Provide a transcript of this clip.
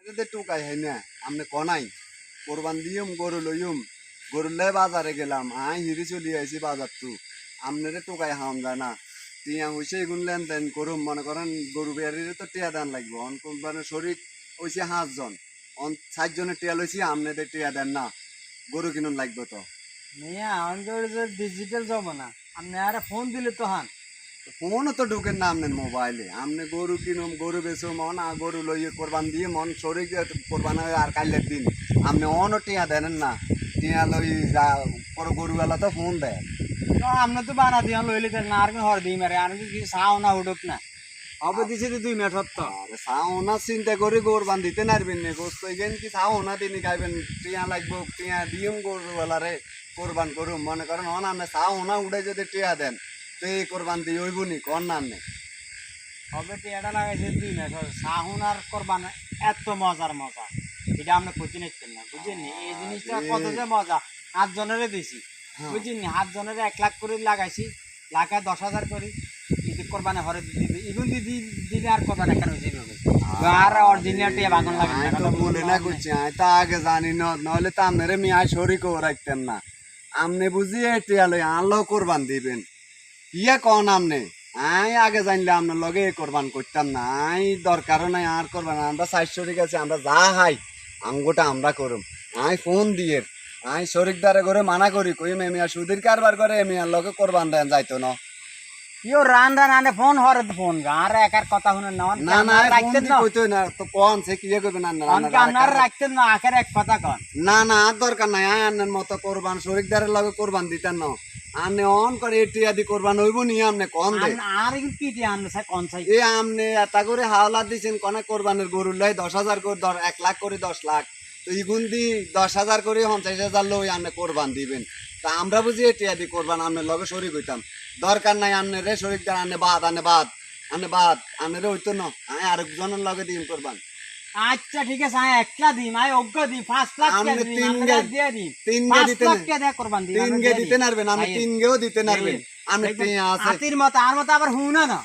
যদি টুকাই হয় না আপনি কনাই কোরবান দিয়ম গরু লইম গরু লাই বাজারে গেলাম হিরি চলি আইছি বাজার তু আপনারে টুকাই হাম যায় না টিয়া হইছে এগুন লেনদেন করুম মনে করেন গরু বেয়ারিরে তো টিয়া দেন লাগবে অন কোম্পানির শরীর হইছে 5 জন অন 7 জনের টিয়া লইছি আপনাদের টিয়া দেন না গরু কিনুন লাগবে তো মিয়া আমাদের যে ডিজিটাল জমানা আপনি আরে ফোন দিলে তো হান ফোনও তো ঢুকেন না আপনার মোবাইলে আপনি গরু কিনুম গরু বেচো মন আর গরু লইয়ে কোরবান দিয়ে মন শরীর কোরবান হয় আর কাইলের দিন আপনি অনও টিয়া দেন না টিয়া লই যা পরে গরুওয়ালা তো ফোন দেয় আপনি তো বানা দিয়ে লইলে না আর কি হর দিই মারে আর কি চাও না উঠুক না হবে দিছে 2 মিনিট তো আরে চাও না চিন্তা করে কোরবান দিতে নারবেন না গোস্ত এগেন কি চাও না দিনই খাইবেন টিয়া লাগবো টিয়া দিম গরুওয়ালারে কোরবান করুম মনে করেন হন আপনি চাও না উঠে যদি টিয়া দেন তো এই কোরবান দিয়ে হইব নি কর না আপনি হবে টিয়াটা লাগাইছে 2 মিনিট সাহুন আর করবান এত মজার মজা এটা আমরা খুঁজি নিচ্ছেন না বুঝিনি এই জিনিসটা কত যে মজা 8 জনেরে দিছি বুঝিনি 8 জনেরে 1 লাখ করে লাগাইছি লাখা 10,000 করে ঈদ কোরবানে হরে দিবি ইগুন দিদি দিলে আর কোরবান কেন দিবি আর অরিজিনাল টিয়া বাগন লাগে আমি তো বলে না করছি আমি তো আগে জানি না নইলে তো আপনারে মিয়া শরীকও রাখতেন না আপনি বুঝিয়ে টিয়া লই আনলেও কোরবান দিবেন ইয়া কন আপনি আই আগে জানলে আপনার লগে কোরবান করতাম না আই দরকারও নাই আর করবান আমরা 400 ঠিক আছে আমরা যা হাই আঙ্গুটা আমরা করুম আই ফোন দিয়ে আই শরিকদারে করে মানা করি কই মেমিয়া সুধীর কারবার করে মেমিয়ার লগে কোরবান দেন যাইতো না ইও রান রান আনে ফোন হরে ফোন আর একার কথা শুনে না না না রাখতেন না কইতো না তো কোন সে কি করবে না আর রাখতেন না আখের এক কথা কন না না আর দরকার নাই আন্নের মতো কোরবান শরিকদারের লগে কোরবান দিতেন না আনে অন করে এটিয়া দি কোরবান হইব নি আমনে কোন দে আর কি দি আনলে স্যার কোন চাই এ আমনে এতা করে হাওলা দিছেন কোনা কোরবানের গরুর লাই 10,000 করে 1 লাখ করে 10 লাখ তো ইগুন দি 10,000 করে 50,000 লই আমনে কোরবান দিবেন তা আমরা বুঝি এটিয়া দি কোরবান আমনে লগে শরীক হইতাম দরকার নাই আমনে রে শরিকদার আনে বাদ আনে রে হইতো না আয় আরেকজনের লগে দিম কোরবান আচ্ছা ঠিক আছে আমি একলা দিম আমি অজ্ঞ দিই 5 লাখ কে দিই আমরা দিয়ে দিই 3 গে দিতে 5 লাখ কে দে কোরবান দিই 3 গে দিতে নারবেন আমি 3 গেও দিতে নারবেন আমি টিয়া আছে আতির মত আর মত আবার হুনা না